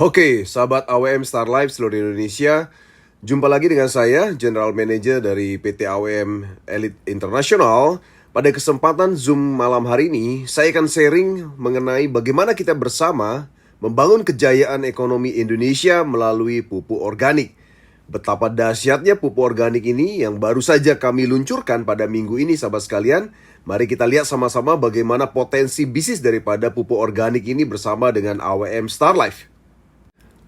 Oke, sahabat AWM Star Life seluruh Indonesia. Jumpa lagi dengan saya, General Manager dari PT AWM Elite International. Pada kesempatan Zoom malam hari ini, saya akan sharing mengenai bagaimana kita bersama membangun kejayaan ekonomi Indonesia melalui pupuk organik. Betapa dahsyatnya pupuk organik ini yang baru saja kami luncurkan pada minggu ini, sahabat sekalian. Mari kita lihat sama-sama bagaimana potensi bisnis daripada pupuk organik ini bersama dengan AWM Star Life.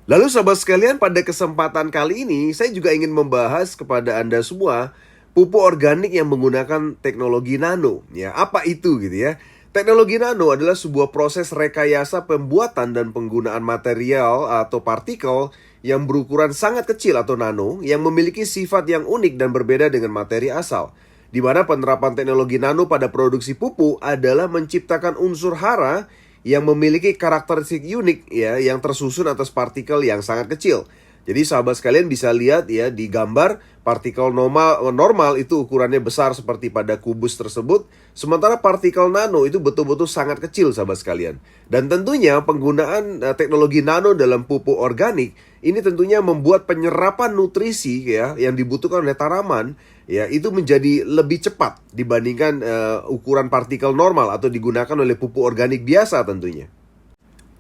Lalu sahabat sekalian, pada kesempatan kali ini saya juga ingin membahas kepada Anda semua pupuk organik yang menggunakan teknologi nano. Ya, apa itu gitu ya? Teknologi nano adalah sebuah proses rekayasa pembuatan dan penggunaan material atau partikel yang berukuran sangat kecil atau nano yang memiliki sifat yang unik dan berbeda dengan materi asal. Di mana penerapan teknologi nano pada produksi pupuk adalah menciptakan unsur hara yang memiliki karakteristik unik ya, yang tersusun atas partikel yang sangat kecil. Jadi sahabat sekalian bisa lihat ya di gambar partikel normal itu ukurannya besar seperti pada kubus tersebut, sementara partikel nano itu betul-betul sangat kecil sahabat sekalian. Dan tentunya penggunaan teknologi nano dalam pupuk organik ini tentunya membuat penyerapan nutrisi ya yang dibutuhkan oleh tanaman ya itu menjadi lebih cepat dibandingkan ukuran partikel normal atau digunakan oleh pupuk organik biasa tentunya.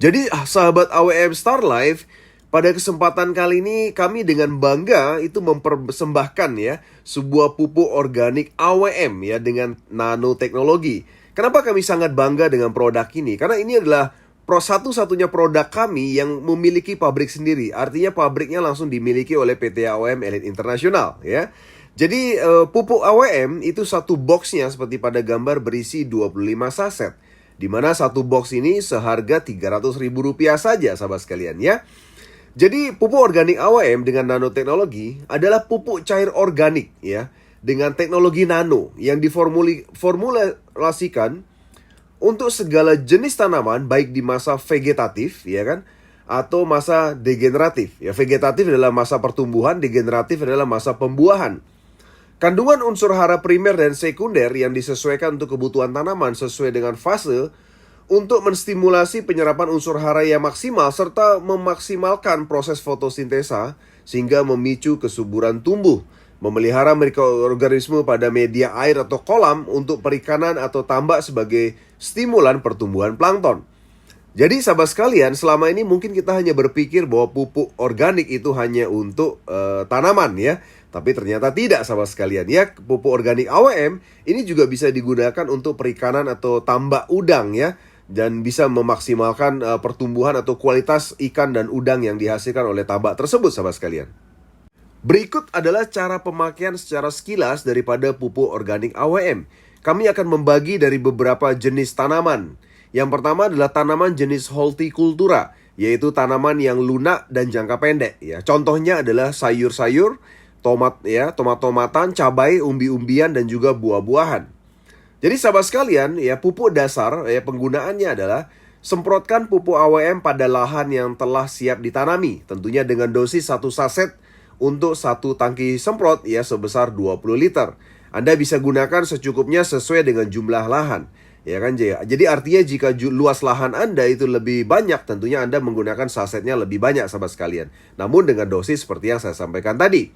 Jadi sahabat AWM Star Life, pada kesempatan kali ini kami dengan bangga itu mempersembahkan ya sebuah pupuk organik AWM ya dengan nanoteknologi. Kenapa kami sangat bangga dengan produk ini? Karena ini adalah satu-satunya produk kami yang memiliki pabrik sendiri. Artinya pabriknya langsung dimiliki oleh PT AWM Elite International ya. Jadi pupuk AWM itu satu boxnya seperti pada gambar berisi 25 saset. Di mana satu box ini seharga Rp300.000 saja sahabat sekalian ya. Jadi pupuk organik AWM dengan nanoteknologi adalah pupuk cair organik ya dengan teknologi nano yang diformulasikan untuk segala jenis tanaman baik di masa vegetatif ya kan atau masa degeneratif. Ya, vegetatif adalah masa pertumbuhan, degeneratif adalah masa pembuahan. Kandungan unsur hara primer dan sekunder yang disesuaikan untuk kebutuhan tanaman sesuai dengan fase untuk menstimulasi penyerapan unsur hara yang maksimal serta memaksimalkan proses fotosintesa sehingga memicu kesuburan tumbuh, memelihara mikroorganisme pada media air atau kolam untuk perikanan atau tambak sebagai stimulan pertumbuhan plankton. Jadi sahabat sekalian, selama ini mungkin kita hanya berpikir bahwa pupuk organik itu hanya untuk tanaman ya. Tapi ternyata tidak sahabat sekalian ya. Pupuk organik AWM ini juga bisa digunakan untuk perikanan atau tambak udang ya. Dan bisa memaksimalkan pertumbuhan atau kualitas ikan dan udang yang dihasilkan oleh tambak tersebut sahabat sekalian. Berikut adalah cara pemakaian secara sekilas daripada pupuk organik AWM. Kami akan membagi dari beberapa jenis tanaman. Yang pertama adalah tanaman jenis hortikultura, yaitu tanaman yang lunak dan jangka pendek ya. Contohnya adalah sayur-sayur, tomat-tomatan, cabai, umbi-umbian dan juga buah-buahan. Jadi sahabat sekalian, ya pupuk dasar ya penggunaannya adalah semprotkan pupuk AWM pada lahan yang telah siap ditanami, tentunya dengan dosis 1 saset untuk 1 tangki semprot ya sebesar 20 liter. Anda bisa gunakan secukupnya sesuai dengan jumlah lahan. Ya kan, jadi artinya jika luas lahan Anda itu lebih banyak, tentunya Anda menggunakan sasetnya lebih banyak sahabat sekalian. Namun dengan dosis seperti yang saya sampaikan tadi.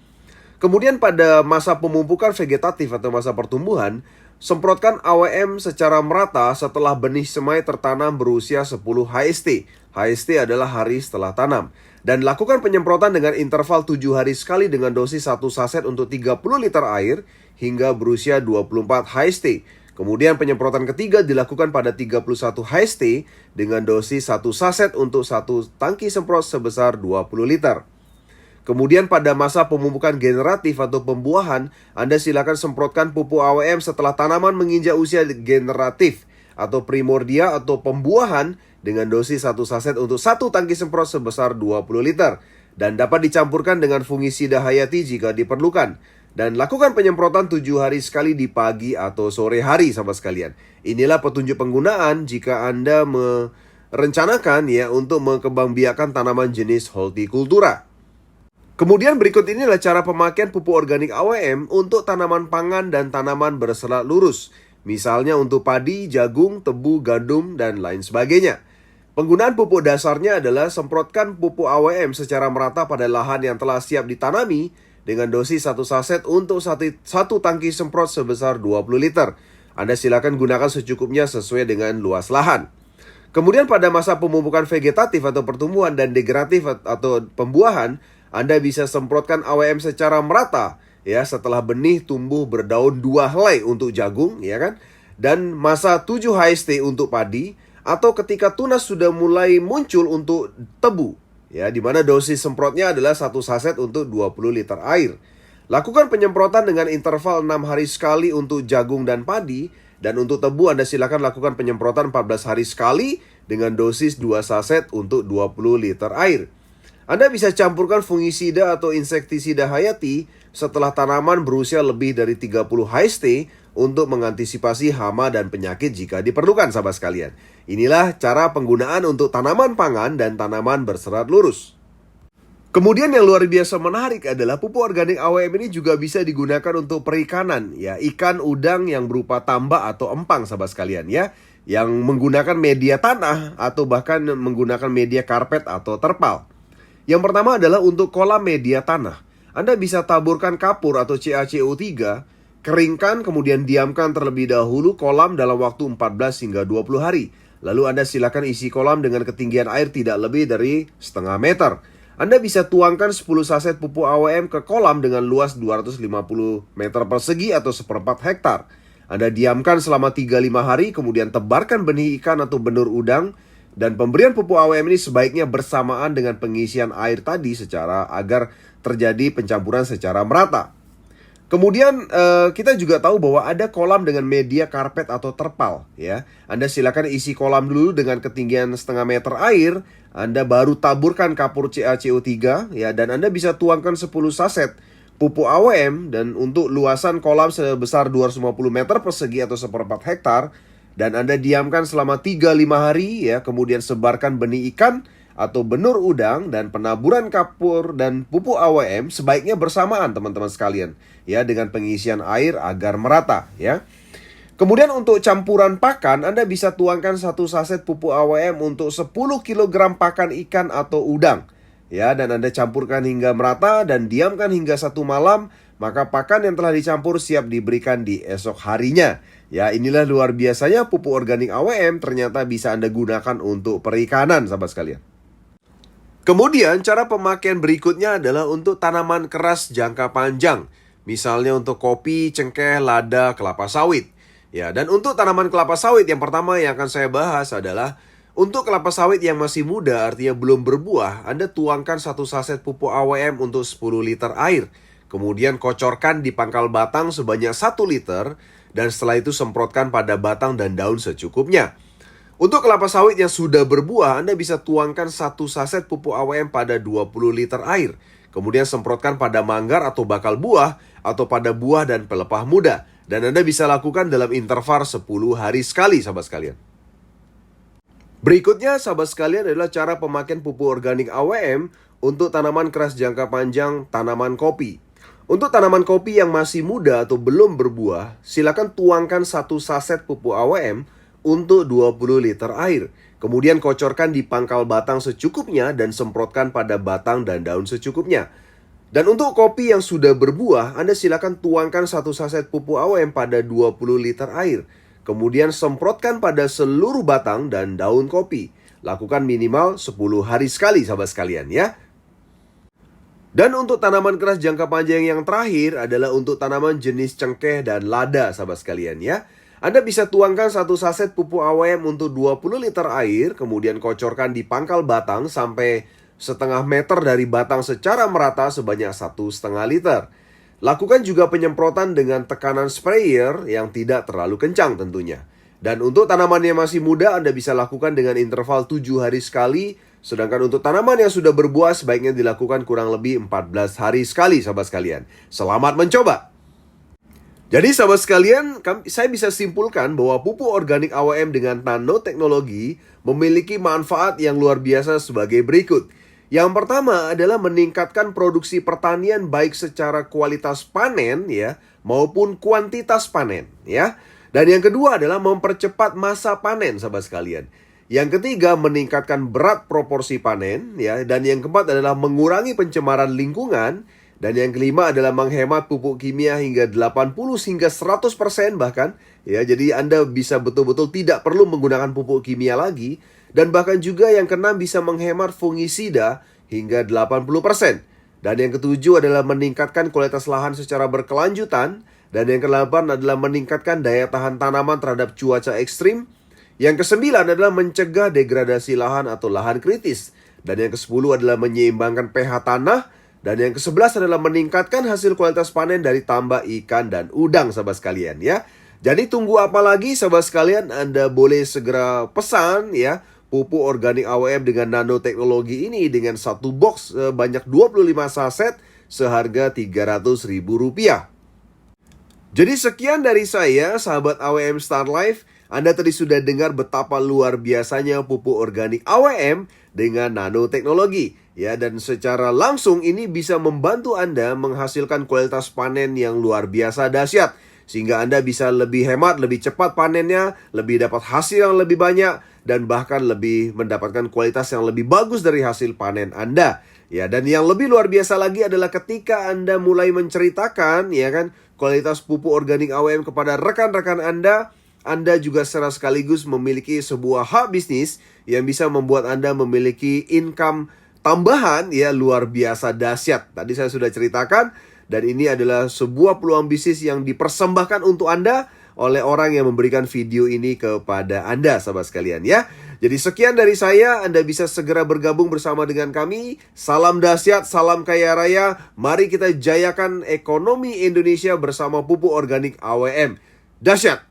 Kemudian pada masa pemumpukan vegetatif atau masa pertumbuhan, semprotkan AWM secara merata setelah benih semai tertanam berusia 10 HST. HST adalah hari setelah tanam. Dan lakukan penyemprotan dengan interval 7 hari sekali dengan dosis 1 saset untuk 30 liter air hingga berusia 24 HST. Kemudian penyemprotan ketiga dilakukan pada 31 HST dengan dosis 1 saset untuk 1 tangki semprot sebesar 20 liter. Kemudian pada masa pemupukan generatif atau pembuahan, Anda silakan semprotkan pupuk AWM setelah tanaman menginjak usia generatif atau primordia atau pembuahan dengan dosis 1 saset untuk 1 tangki semprot sebesar 20 liter. Dan dapat dicampurkan dengan fungisida hayati jika diperlukan. Dan lakukan penyemprotan 7 hari sekali di pagi atau sore hari sahabat sekalian. Inilah petunjuk penggunaan jika Anda merencanakan ya untuk mengembangbiakan tanaman jenis hortikultura. Kemudian berikut ini adalah cara pemakaian pupuk organik AWM untuk tanaman pangan dan tanaman berselat lurus. Misalnya untuk padi, jagung, tebu, gandum, dan lain sebagainya. Penggunaan pupuk dasarnya adalah semprotkan pupuk AWM secara merata pada lahan yang telah siap ditanami dengan dosis 1 saset untuk satu tangki semprot sebesar 20 liter. Anda silakan gunakan secukupnya sesuai dengan luas lahan. Kemudian pada masa pemupukan vegetatif atau pertumbuhan dan degeneratif atau pembuahan, Anda bisa semprotkan AWM secara merata ya setelah benih tumbuh berdaun 2 helai untuk jagung ya kan, dan masa 7 HST untuk padi, atau ketika tunas sudah mulai muncul untuk tebu ya, di mana dosis semprotnya adalah 1 saset untuk 20 liter air. Lakukan penyemprotan dengan interval 6 hari sekali untuk jagung dan padi, dan untuk tebu Anda silakan lakukan penyemprotan 14 hari sekali dengan dosis 2 saset untuk 20 liter air. Anda bisa campurkan fungisida atau insektisida hayati setelah tanaman berusia lebih dari 30 HST untuk mengantisipasi hama dan penyakit jika diperlukan, sahabat sekalian. Inilah cara penggunaan untuk tanaman pangan dan tanaman berserat lurus. Kemudian yang luar biasa menarik adalah pupuk organik AWM ini juga bisa digunakan untuk perikanan ya, ikan udang yang berupa tambak atau empang, sahabat sekalian ya, yang menggunakan media tanah atau bahkan menggunakan media karpet atau terpal. Yang pertama adalah untuk kolam media tanah. Anda bisa taburkan kapur atau CaCO3, keringkan kemudian diamkan terlebih dahulu kolam dalam waktu 14 hingga 20 hari. Lalu Anda silakan isi kolam dengan ketinggian air tidak lebih dari setengah meter. Anda bisa tuangkan 10 saset pupuk AWM ke kolam dengan luas 250 meter persegi atau 1/4 hektar. Anda diamkan selama 3-5 hari, kemudian tebarkan benih ikan atau benur udang. Dan pemberian pupuk AWM ini sebaiknya bersamaan dengan pengisian air tadi agar terjadi pencampuran secara merata. Kemudian kita juga tahu bahwa ada kolam dengan media karpet atau terpal ya. Anda silakan isi kolam dulu dengan ketinggian setengah meter air. Anda baru taburkan kapur CaCO3 ya, dan Anda bisa tuangkan 10 saset pupuk AWM, dan untuk luasan kolam sebesar 250 meter persegi atau 1/4 hektar, dan Anda diamkan selama 3-5 hari ya, kemudian sebarkan benih ikan atau benur udang, dan penaburan kapur dan pupuk AWM sebaiknya bersamaan teman-teman sekalian ya, dengan pengisian air agar merata ya. Kemudian untuk campuran pakan, Anda bisa tuangkan 1 saset pupuk AWM untuk 10 kg pakan ikan atau udang ya, dan Anda campurkan hingga merata dan diamkan hingga 1 malam, maka pakan yang telah dicampur siap diberikan di esok harinya. Ya, inilah luar biasanya pupuk organik AWM ternyata bisa Anda gunakan untuk perikanan, sahabat sekalian. Kemudian cara pemakaian berikutnya adalah untuk tanaman keras jangka panjang. Misalnya untuk kopi, cengkeh, lada, kelapa sawit. Ya, dan untuk tanaman kelapa sawit yang pertama yang akan saya bahas adalah untuk kelapa sawit yang masih muda, artinya belum berbuah, Anda tuangkan 1 saset pupuk AWM untuk 10 liter air. Kemudian kocorkan di pangkal batang sebanyak 1 liter, dan setelah itu semprotkan pada batang dan daun secukupnya. Untuk kelapa sawit yang sudah berbuah, Anda bisa tuangkan 1 saset pupuk AWM pada 20 liter air. Kemudian semprotkan pada manggar atau bakal buah, atau pada buah dan pelepah muda. Dan Anda bisa lakukan dalam interval 10 hari sekali, sahabat sekalian. Berikutnya, sahabat sekalian, adalah cara pemakaian pupuk organik AWM untuk tanaman keras jangka panjang, tanaman kopi. Untuk tanaman kopi yang masih muda atau belum berbuah, silakan tuangkan 1 saset pupuk AWM untuk 20 liter air. Kemudian kocorkan di pangkal batang secukupnya dan semprotkan pada batang dan daun secukupnya. Dan untuk kopi yang sudah berbuah, Anda silakan tuangkan 1 saset pupuk AWM pada 20 liter air. Kemudian semprotkan pada seluruh batang dan daun kopi. Lakukan minimal 10 hari sekali, sahabat sekalian ya. Dan untuk tanaman keras jangka panjang yang terakhir adalah untuk tanaman jenis cengkeh dan lada, sahabat sekalian ya. Anda bisa tuangkan 1 saset pupuk AWM untuk 20 liter air, kemudian kocorkan di pangkal batang sampai setengah meter dari batang secara merata sebanyak 1,5 liter. Lakukan juga penyemprotan dengan tekanan sprayer yang tidak terlalu kencang tentunya. Dan untuk tanaman yang masih muda, Anda bisa lakukan dengan interval 7 hari sekali. Sedangkan untuk tanaman yang sudah berbuah, sebaiknya dilakukan kurang lebih 14 hari sekali, sahabat sekalian. Selamat mencoba! Jadi sahabat sekalian, saya bisa simpulkan bahwa pupuk organik AWM dengan nanoteknologi memiliki manfaat yang luar biasa sebagai berikut. Yang pertama adalah meningkatkan produksi pertanian baik secara kualitas panen ya maupun kuantitas panen ya. Dan yang kedua adalah mempercepat masa panen, sahabat sekalian. Yang ketiga, meningkatkan berat proporsi panen, ya. Dan yang keempat adalah mengurangi pencemaran lingkungan. Dan yang kelima adalah menghemat pupuk kimia hingga 80 hingga 100% bahkan, ya. Jadi Anda bisa betul-betul tidak perlu menggunakan pupuk kimia lagi. Dan bahkan juga yang keenam bisa menghemat fungisida hingga 80%. Dan yang ketujuh adalah meningkatkan kualitas lahan secara berkelanjutan. Dan yang kedelapan adalah meningkatkan daya tahan tanaman terhadap cuaca ekstrim. Yang kesembilan adalah mencegah degradasi lahan atau lahan kritis. Dan yang kesepuluh adalah menyeimbangkan pH tanah. Dan yang kesebelas adalah meningkatkan hasil kualitas panen dari tambak ikan dan udang, sahabat sekalian, ya. Jadi tunggu apa lagi, sahabat sekalian? Anda boleh segera pesan, ya, pupuk organik AWM dengan nanoteknologi ini dengan satu box banyak 25 saset seharga Rp300.000. Jadi sekian dari saya, sahabat AWM Star Life. Anda tadi sudah dengar betapa luar biasanya pupuk organik AWM dengan nanoteknologi, ya, dan secara langsung ini bisa membantu Anda menghasilkan kualitas panen yang luar biasa dahsyat, sehingga Anda bisa lebih hemat, lebih cepat panennya, lebih dapat hasil yang lebih banyak, dan bahkan lebih mendapatkan kualitas yang lebih bagus dari hasil panen Anda. Ya, dan yang lebih luar biasa lagi adalah ketika Anda mulai menceritakan, ya kan, kualitas pupuk organik AWM kepada rekan-rekan Anda juga secara sekaligus memiliki sebuah hub bisnis yang bisa membuat Anda memiliki income tambahan, ya, luar biasa dahsyat. Tadi saya sudah ceritakan, dan ini adalah sebuah peluang bisnis yang dipersembahkan untuk Anda oleh orang yang memberikan video ini kepada Anda, sahabat sekalian, ya. Jadi sekian dari saya, Anda bisa segera bergabung bersama dengan kami. Salam dahsyat, salam kaya raya. Mari kita jayakan ekonomi Indonesia bersama pupuk organik AWM. Dahsyat!